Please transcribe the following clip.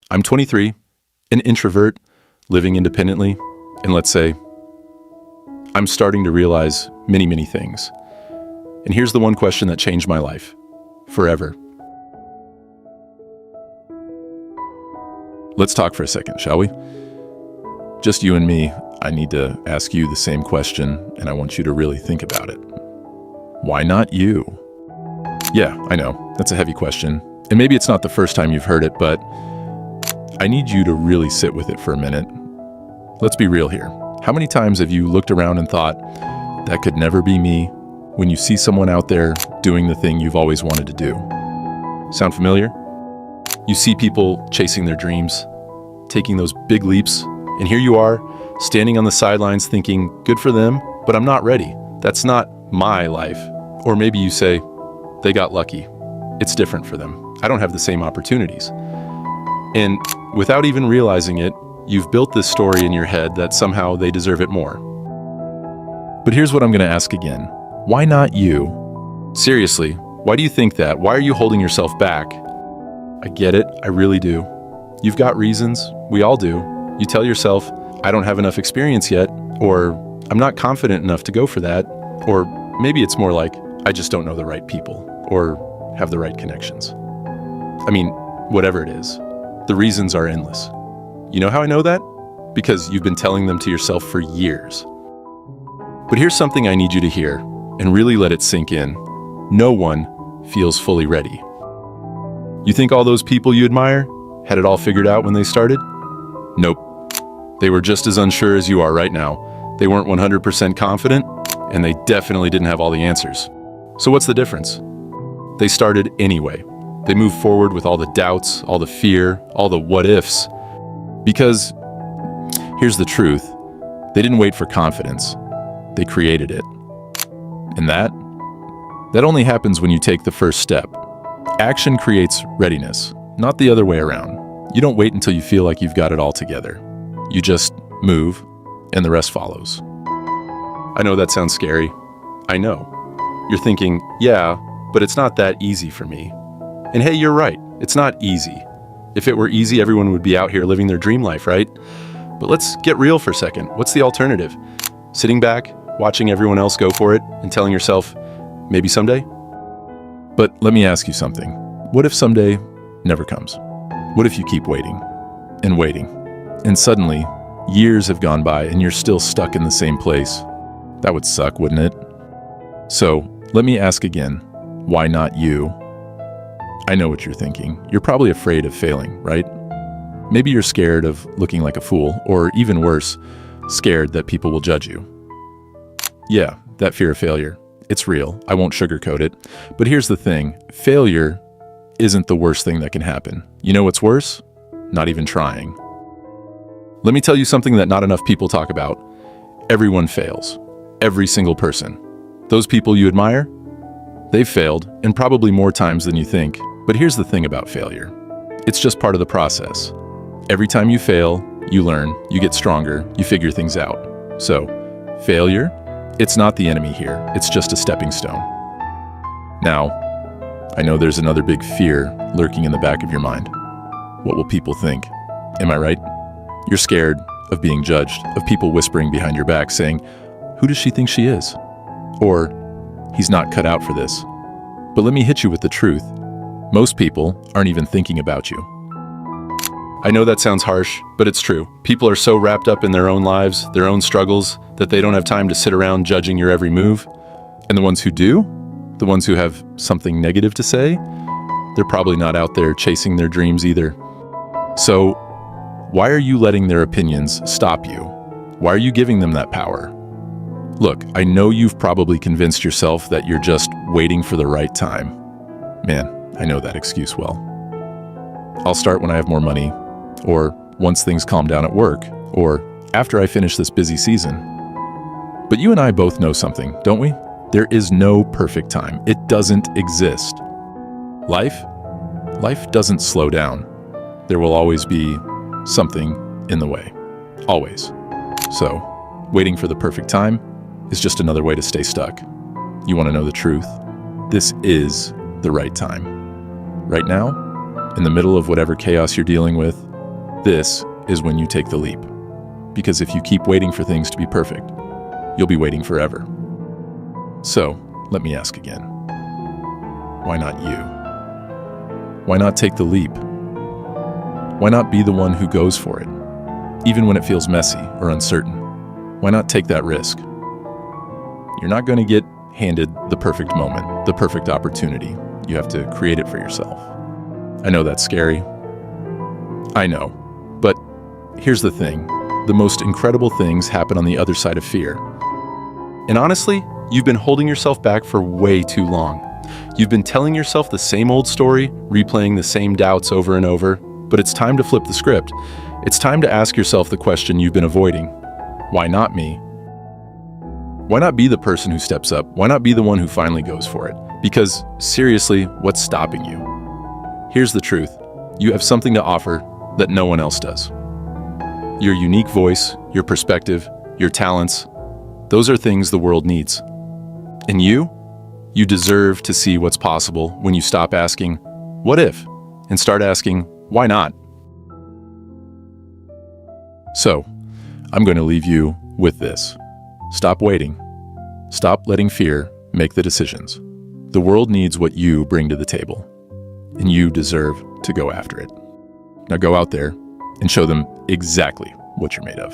I'm 23, an introvert, living independently, and let's say, I'm starting to realize many, many things. And here's the one question that changed my life, forever. Let's talk for a second, shall we? Just you and me. I need to ask you the same question, and I want you to really think about it. Why not you? Yeah, I know, that's a heavy question. And maybe it's not the first time you've heard it, but I need you to really sit with it for a minute. Let's be real here. How many times have you looked around and thought, that could never be me, when you see someone out there doing the thing you've always wanted to do? Sound familiar? You see people chasing their dreams, taking those big leaps, and here you are, standing on the sidelines thinking, good for them, but I'm not ready. That's not my life. Or maybe you say, they got lucky. It's different for them. I don't have the same opportunities. And without even realizing it, you've built this story in your head that somehow they deserve it more. But here's what I'm going to ask again. Why not you? Seriously, why do you think that? Why are you holding yourself back? I get it, I really do. You've got reasons, we all do. You tell yourself, I don't have enough experience yet, or I'm not confident enough to go for that, or maybe it's more like, I just don't know the right people, or have the right connections. I mean, whatever it is, the reasons are endless. You know how I know that? Because you've been telling them to yourself for years. But here's something I need you to hear, and really let it sink in. No one feels fully ready. You think all those people you admire had it all figured out when they started? Nope. They were just as unsure as you are right now. They weren't 100% confident, and they definitely didn't have all the answers. So what's the difference? They started anyway. They moved forward with all the doubts, all the fear, all the what-ifs. Because, here's the truth, they didn't wait for confidence. They created it. And that only happens when you take the first step. Action creates readiness, not the other way around. You don't wait until you feel like you've got it all together. You just move, and the rest follows. I know that sounds scary. I know. You're thinking, yeah, but it's not that easy for me. And hey, you're right, it's not easy. If it were easy, everyone would be out here living their dream life, right? But let's get real for a second. What's the alternative? Sitting back, watching everyone else go for it, and telling yourself, maybe someday? But let me ask you something. What if someday never comes? What if you keep waiting and waiting, and suddenly years have gone by and you're still stuck in the same place? That would suck, wouldn't it? So let me ask again, why not you? I know what you're thinking. You're probably afraid of failing, right? Maybe you're scared of looking like a fool, or even worse, scared that people will judge you. Yeah, that fear of failure. It's real. I won't sugarcoat it. But here's the thing. Failure isn't the worst thing that can happen. You know what's worse? Not even trying. Let me tell you something that not enough people talk about. Everyone fails. Every single person. Those people you admire, they've failed, and probably more times than you think. But here's the thing about failure. It's just part of the process. Every time you fail, you learn, you get stronger, you figure things out. So, failure, it's not the enemy here. It's just a stepping stone. Now, I know there's another big fear lurking in the back of your mind. What will people think? Am I right? You're scared of being judged, of people whispering behind your back saying, who does she think she is? Or, he's not cut out for this. But let me hit you with the truth. Most people aren't even thinking about you. I know that sounds harsh, but it's true. People are so wrapped up in their own lives, their own struggles, that they don't have time to sit around judging your every move. And the ones who do, the ones who have something negative to say, they're probably not out there chasing their dreams either. So, why are you letting their opinions stop you? Why are you giving them that power? Look, I know you've probably convinced yourself that you're just waiting for the right time. Man, I know that excuse well. I'll start when I have more money, or once things calm down at work, or after I finish this busy season. But you and I both know something, don't we? There is no perfect time. It doesn't exist. Life doesn't slow down. There will always be something in the way. Always. So, waiting for the perfect time is just another way to stay stuck. You want to know the truth? This is the right time. Right now, in the middle of whatever chaos you're dealing with, This is when you take the leap. Because if you keep waiting for things to be perfect, you'll be waiting forever. So, let me ask again. Why not you? Why not take the leap? Why not be the one who goes for it, even when it feels messy or uncertain? Why not take that risk? You're not going to get handed the perfect moment, the perfect opportunity. You have to create it for yourself. I know that's scary. I know. But here's the thing. The most incredible things happen on the other side of fear. And honestly, you've been holding yourself back for way too long. You've been telling yourself the same old story, replaying the same doubts over and over, but it's time to flip the script. It's time to ask yourself the question you've been avoiding. Why not me? Why not be the person who steps up? Why not be the one who finally goes for it? Because seriously, what's stopping you? Here's the truth. You have something to offer that no one else does. Your unique voice, your perspective, your talents, those are things the world needs. And you deserve to see what's possible when you stop asking, what if? And start asking, why not? So, I'm going to leave you with this. Stop waiting. Stop letting fear make the decisions. The world needs what you bring to the table, and you deserve to go after it. Now go out there and show them exactly what you're made of.